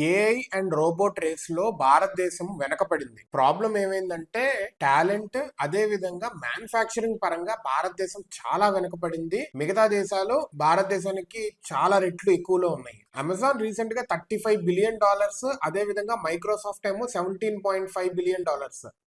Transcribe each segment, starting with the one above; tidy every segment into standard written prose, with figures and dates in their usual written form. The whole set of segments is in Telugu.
ఏఐ అండ్ రోబోట్ రేస్ లో భారతదేశం వెనకపడింది. ప్రాబ్లం ఏమైందంటే టాలెంట్, అదే విధంగా మ్యానుఫ్యాక్చరింగ్ పరంగా భారతదేశం చాలా వెనకపడింది. మిగతా దేశాలు భారతదేశానికి చాలా రెట్లు ఎక్కువలో ఉన్నాయి. అమెజాన్ రీసెంట్ గా $35 బిలియన్, అదే విధంగా మైక్రోసాఫ్ట్ ఏమో $17.5 బిలియన్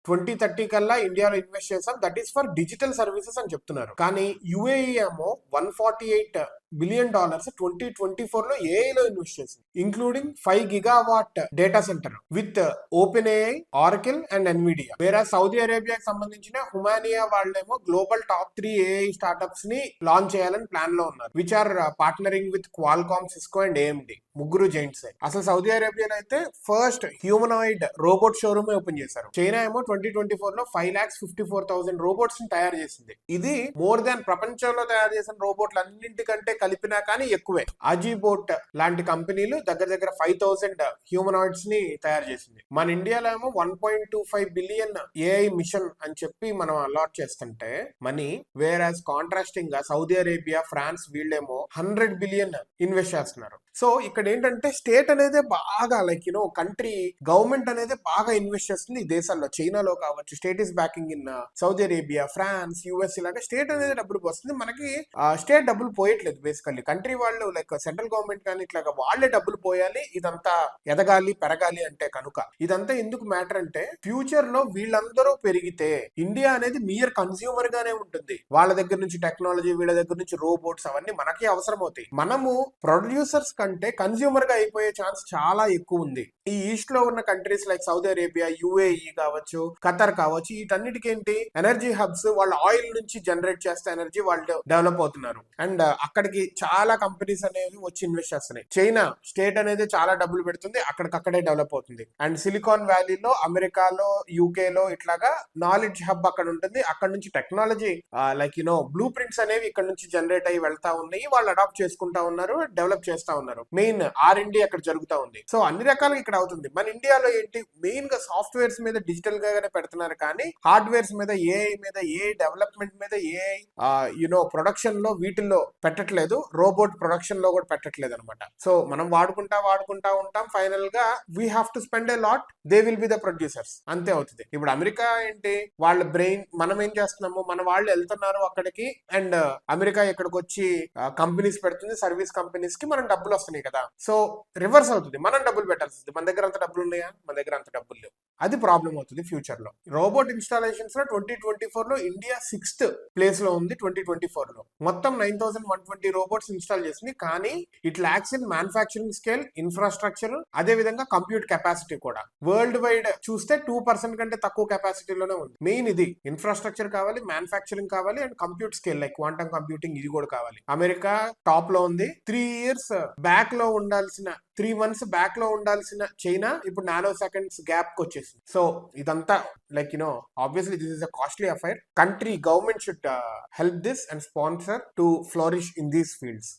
2030 కల్లా ఇండియాలో ఇన్వెస్ట్ చేస్తాం. That is for digital services అని చెప్తున్నారు. కానీ యుఏఈ ఏమో $148 బిలియన్ 2024 లో ఏఐలో ఇన్వెస్ట్ చేసింది, including 5 GW data centre with open AI, Oracle and Nvidia. వేరే సౌదీ అరేబియాకి సంబంధించిన హుమానియా వాళ్ళేమో గ్లోబల్ టాప్ 3 ఏఐ స్టార్ట్అప్స్ ని లాంచ్ చేయాలని ప్లాన్ లో ఉన్నారు, which are partnering with Qualcomm, Cisco and AMD. ముగ్గురు జైంట్స్. అసలు సౌదీ అరేబియాలో అయితే first humanoid robot showroom open చేశారు. చైనా ఏమో 2024 లో 5,54,000 రోబోట్స్ ని తయారు చేసింది. ఇది మోర్ దాన్ ప్రపంచంలో తయారు చేసిన రోబోట్లు అన్నింటికంటే కలిపినా కానీ ఎక్కువే. అజీబోట్ లాంటి కంపెనీలు దగ్గర దగ్గర 5,000 హ్యూమనాయిడ్స్ ని తయారు చేసింది. మన ఇండియాలో ఏమో 1.25 బిలియన్ ఏఐ మిషన్ అని చెప్పి మనం అలాట్ చేస్తుంటే మనీ, వేర్ యాజ్ కాంట్రాస్టింగ్ గా సౌదీ అరేబియా, ఫ్రాన్స్ వీళ్ళేమో 100 బిలియన్ ఇన్వెస్ట్ చేస్తున్నారు. సో ఇక్కడ ఏంటంటే స్టేట్ అనేది బాగా కంట్రీ గవర్నమెంట్ అనేది బాగా ఇన్వెస్ట్ చేస్తుంది ఈ దేశాల్లో. చైనాలో కావచ్చు, state is backing in Saudi Arabia, France, US, ఇలాగా స్టేట్ అనేది డబ్బులు పోస్తుంది. మనకి స్టేట్ డబ్బులు పోయట్లేదు. బేసికల్లీ కంట్రీ వాళ్ళు సెంట్రల్ గవర్నమెంట్ కానీ ఇట్లాగా వాళ్ళే డబ్బులు పోయాలి ఇదంతా ఎదగాలి, పెరగాలి అంటే కనుక. ఇదంతా ఎందుకు మ్యాటర్ అంటే ఫ్యూచర్ లో వీళ్ళందరూ పెరిగితే ఇండియా అనేది మియర్ కన్స్యూమర్ గానే ఉంటుంది. వాళ్ళ దగ్గర నుంచి టెక్నాలజీ, వీళ్ళ దగ్గర నుంచి రోబోట్స్, అవన్నీ మనకి అవసరం అవుతాయి. మనము ప్రొడ్యూసర్స్ కంటే కన్స్యూమర్ గా అయిపోయే ఛాన్స్ చాలా ఎక్కువ ఉంది. ఈ ఈస్ట్ లో ఉన్న countries like Saudi Arabia, UAE కావచ్చు, ఖతర్ కావచ్చు, వీటన్నిటికి ఏంటి ఎనర్జీ హబ్స్. వాళ్ళ ఆయిల్ నుంచి జనరేట్ చేస్తే ఎనర్జీ వాళ్ళు డెవలప్ అవుతున్నారు. అండ్ అక్కడికి చాలా కంపెనీస్ అనేవి వచ్చి ఇన్వెస్ట్ చేస్తున్నాయి. చైనా స్టేట్ అనేది చాలా డబ్బులు పెడుతుంది, అక్కడికక్కడే డెవలప్ అవుతుంది. అండ్ సిలికాన్ వ్యాలీలో, అమెరికాలో, యూకేలో ఇట్లాగా నాలెడ్జ్ హబ్ అక్కడ ఉంటుంది. అక్కడ నుంచి టెక్నాలజీ బ్లూ ప్రింట్స్ అనేవి ఇక్కడ నుంచి జనరేట్ అయ్యి వెళ్తా ఉన్నాయి. వాళ్ళు అడాప్ట్ చేసుకుంటా ఉన్నారు, డెవలప్ చేస్తా ఉన్నారు. మెయిన్ R&D అక్కడ జరుగుతూ ఉంది. సో అన్ని రకాలుగా ఇక్కడ అవుతుంది. మన ఇండియాలో ఏంటి మెయిన్ గా సాఫ్ట్వేర్స్ మీద డిజిటల్ గానే పెడుతున్నారు, కానీ హార్డ్వేర్స్ మీద, ఏఐ మీద, ఏఐ డెవలప్మెంట్ మీద, ఏఐ ప్రొడక్షన్ లో వీటిల్లో పెట్టట్లేదు. రోబోట్ ప్రొడక్షన్ లో కూడా పెట్టట్లేదు అనమాట. సో మనం వాడుకుంటా ఉంటాం. ఫైనల్ గా we have to spend a lot, they will be the producers. అంతే అవుతుంది. ఇప్పుడు అమెరికా ఏంటి, వాళ్ళ బ్రెయిన్, మనం ఏం చేస్తున్నాము, మన వాళ్ళు వెళ్తున్నారు అక్కడికి, అండ్ అమెరికా ఇక్కడికి వచ్చి కంపెనీస్ పెడుతుంది, సర్వీస్ కంపెనీస్ కి మనం డబ్బులు వస్తున్నాయి కదా. సో రివర్స్ అవుతుంది, మనం డబ్బులు పెట్టాల్సింది. మన దగ్గర అంత డబ్బులు ఉన్నాయా? మన దగ్గర అంత డబ్బులు లేవు. అది ప్రాబ్లం అవుతుంది ఫ్యూచర్ లో. రోబోట్ ఇన్స్టాలేషన్స్ లో 2024 లో ఇండియా 6th ప్లేస్ లో ఉంది. 2024 లో మొత్తం 9,120 రోబోట్స్ ఇన్స్టాల్ చేసింది. కానీ it lakhs in manufacturing scale, infrastructure, అదే విధంగా కంప్యూట్ కెపాసిటీ కూడా. వరల్డ్ వైడ్ చూస్తే 2% కంటే తక్కువ కెపాసిటీలోనే ఉంది. మెయిన్ ఇది ఇన్ఫ్రాస్ట్రక్చర్ కావాలి, మ్యానుఫ్యాక్చరింగ్ కావాలి, and compute scale like quantum computing, ఇది కూడా కావాలి. అమెరికా టాప్ లో ఉంది. 3 ఇయర్స్ బ్యాక్ లో ఉండాల్సిన, 3 months బ్యాక్ లో ఉండాల్సిన చైనా ఇప్పుడు నానో సెకండ్స్ గ్యాప్ కి వచ్చేసింది. సో ఇదంతా obviously this is a costly affair. Country government should help this and sponsor to flourish in these fields.